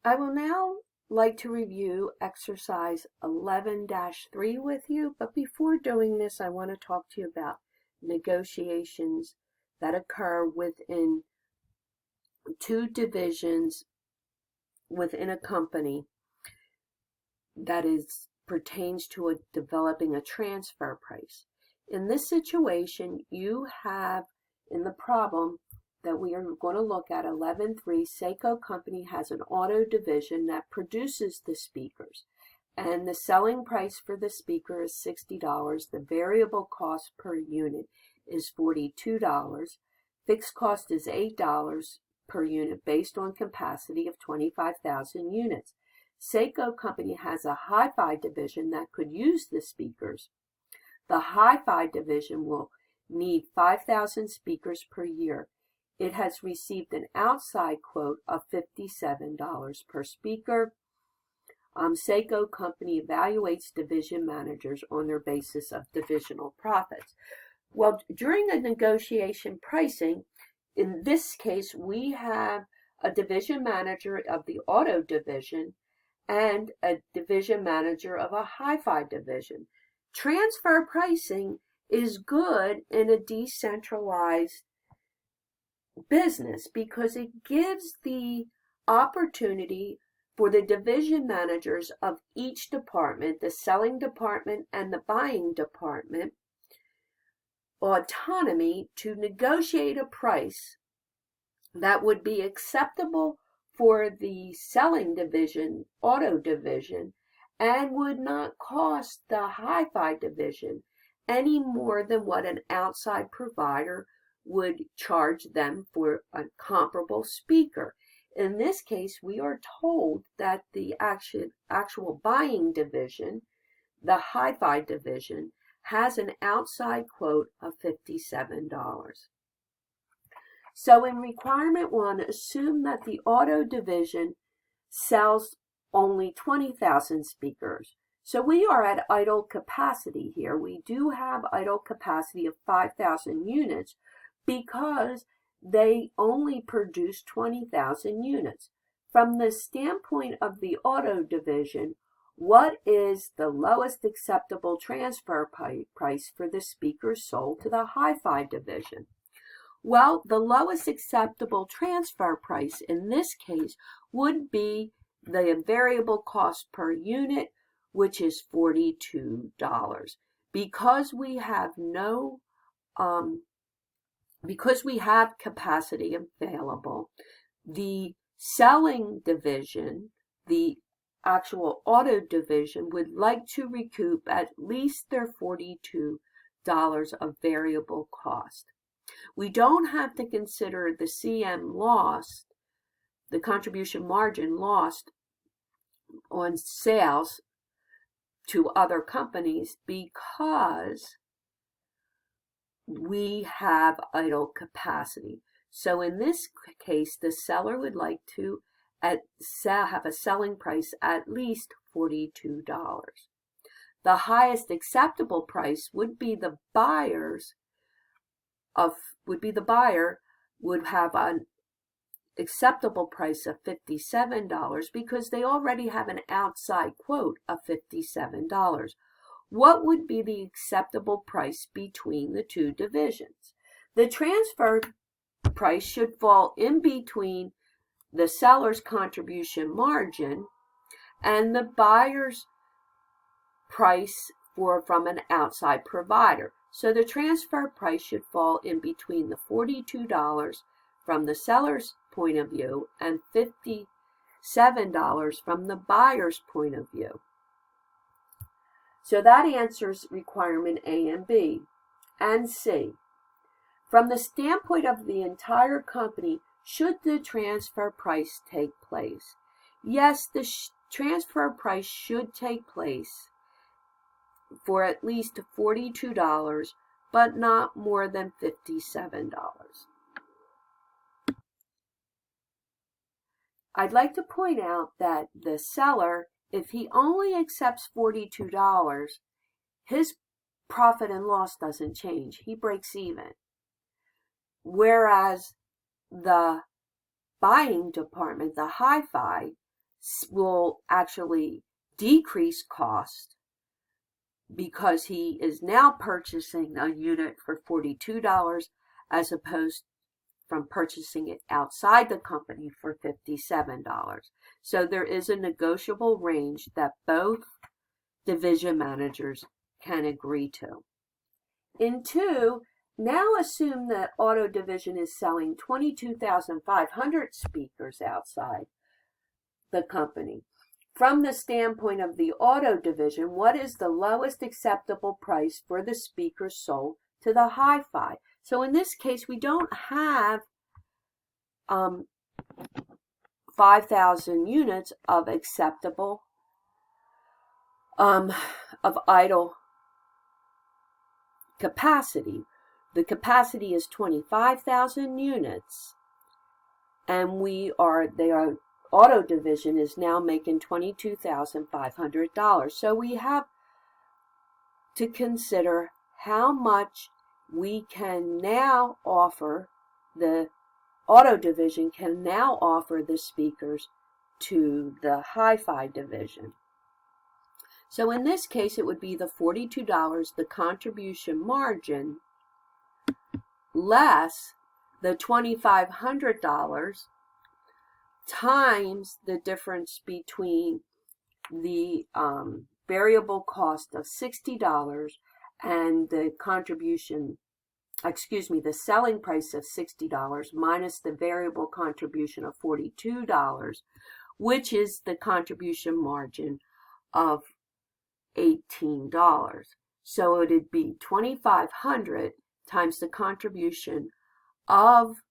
I will now like to review exercise 11-3 with you, but before doing this, I want to talk to you about negotiations that occur within two divisions within a company that pertains to developing a transfer price. In this situation, you have in the problem that we are going to look at 11.3, Seiko Company has an auto division that produces the speakers, and the selling price for the speaker is $60. The variable cost per unit is $42. Fixed cost is $8 per unit based on capacity of 25,000 units. Seiko Company has a hi-fi division that could use the speakers. The hi-fi division will need 5,000 speakers per year. It has received an outside quote of $57 per speaker. Seiko Company evaluates division managers on their basis of divisional profits. Well, during the negotiation pricing, in this case, we have a division manager of the auto division and a division manager of a hi-fi division. Transfer pricing is good in a decentralized business because it gives the opportunity for the division managers of each department, the selling department and the buying department, autonomy to negotiate a price that would be acceptable for the selling division, auto division, and would not cost the hi-fi division any more than what an outside provider would charge them for a comparable speaker. In this case, we are told that the actual buying division, the hi-fi division, has an outside quote of $57. So in requirement 1, assume that the auto division sells only 20,000 speakers. So we are at idle capacity here. We do have idle capacity of 5,000 units because they only produce 20,000 units. From the standpoint of the auto division, what is the lowest acceptable transfer price for the speakers sold to the hi-fi division? Well, the lowest acceptable transfer price in this case would be the variable cost per unit, which is $42. Because we have because we have capacity available, the selling division, the actual auto division, would like to recoup at least their $42 of variable cost. We don't have to consider the CM lost, the contribution margin lost on sales to other companies because we have idle capacity. So in this case, the seller would like to have a selling price at least $42. The highest acceptable price would be the buyer would have an acceptable price of $57 because they already have an outside quote of $57. What would be the acceptable price between the two divisions? The transfer price should fall in between the seller's contribution margin and the buyer's price from an outside provider. So the transfer price should fall in between the $42 from the seller's point of view and $57 from the buyer's point of view. So that answers requirement A and B. And C. From the standpoint of the entire company, should the transfer price take place? Yes, the transfer price should take place for at least $42, but not more than $57. I'd like to point out that the seller, if he only accepts $42, his profit and loss doesn't change. He breaks even. Whereas the buying department, the hi-fi, will actually decrease cost because he is now purchasing a unit for $42 as opposed from purchasing it outside the company for $57. So there is a negotiable range that both division managers can agree to. In 2, now assume that auto division is selling 22,500 speakers outside the company. From the standpoint of the auto division, what is the lowest acceptable price for the speakers sold to the hi-fi? So in this case, we don't have 5,000 units of acceptable, of idle capacity. The capacity is 25,000 units, and auto division is now making $22,500. So we have to consider how much we can now offer, the auto division can now offer the speakers to the hi-fi division. So in this case, it would be the $42, the contribution margin, less the $2,500 times the difference between the variable cost of $60 and the the selling price of $60 minus the variable contribution of $42, which is the contribution margin of $18. So it would be $2,500 times the contribution of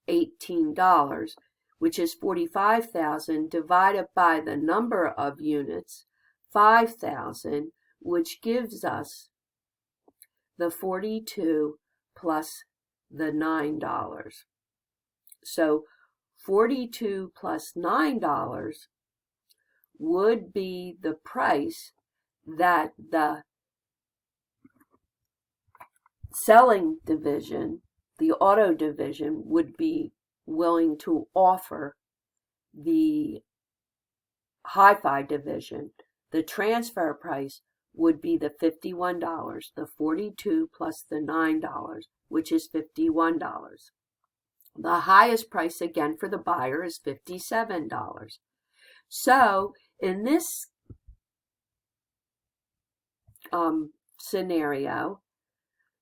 $18, which is 45,000, divided by the number of units, 5,000, which gives us the 42 plus the $9. So 42 plus $9 would be the price that the selling division, the auto division, would be willing to offer the hi-fi division. The transfer price would be the $51, the 42 plus the $9, which is $51. The highest price again for the buyer is $57. So in this scenario,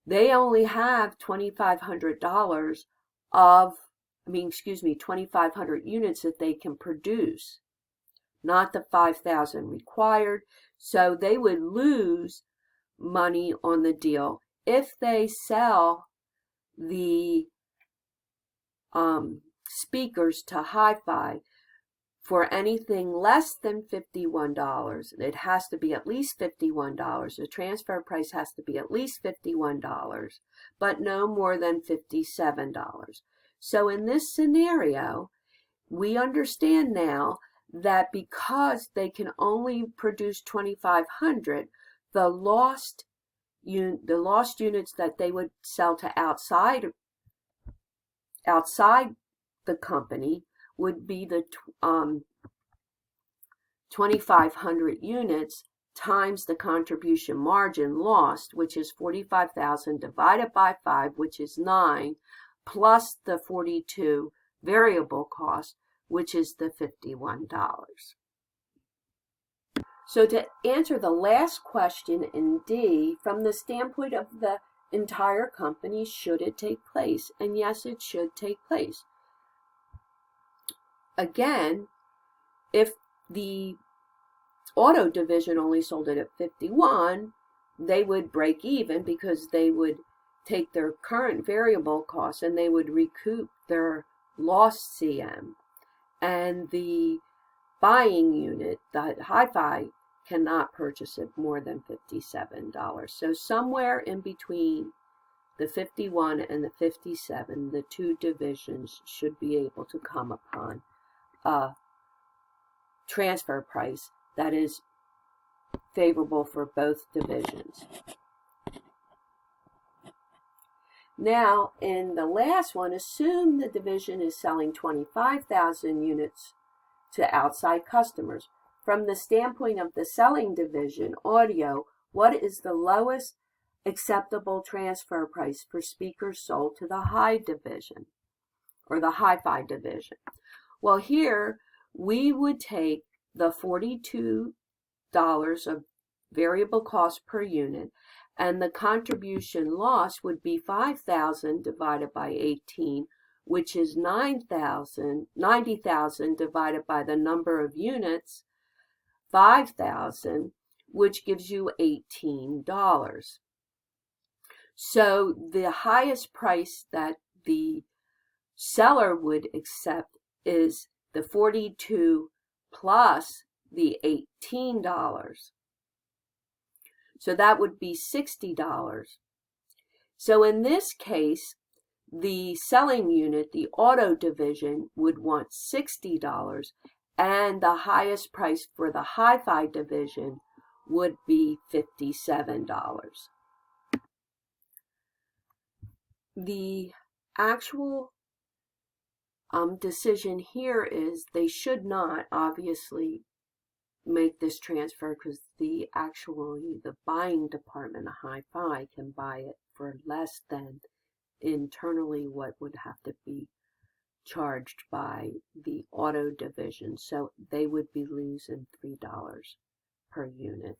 they only have $2,500 2,500 units that they can produce, not the 5,000 required. So they would lose money on the deal if they sell the speakers to hi-fi for anything less than $51. It has to be at least $51. The transfer price has to be at least $51, but no more than $57. So in this scenario, we understand now that because they can only produce 2,500, the lost units that they would sell to outside the company would be the 2,500 units times the contribution margin lost, which is 45,000 divided by 5, which is 9, plus the 42 variable cost, which is the $51. So to answer the last question in D, from the standpoint of the entire company, should it take place? And yes, it should take place. Again, if the auto division only sold it at 51, they would break even because they would take their current variable costs and they would recoup their lost CM. And the buying unit, the hi-fi, cannot purchase it more than $57. So somewhere in between the 51 and the 57, the two divisions should be able to come upon a transfer price that is favorable for both divisions. Now, in the last one, assume the division is selling 25,000 units to outside customers. From the standpoint of the selling division, audio, what is the lowest acceptable transfer price for speakers sold to the high division or the hi-fi division? Well, here we would take the $42 of variable cost per unit, and the contribution loss would be 5,000 divided by 18, which is 90,000 divided by the number of units, 5,000, which gives you $18. So the highest price that the seller would accept is the 42 plus the $18. So that would be $60. So in this case, the selling unit, the auto division, would want $60, and the highest price for the hi-fi division would be $57. The actual decision here is they should not obviously make this transfer, because the buying department of hi-fi can buy it for less than internally what would have to be charged by the auto division, so they would be losing $3 per unit.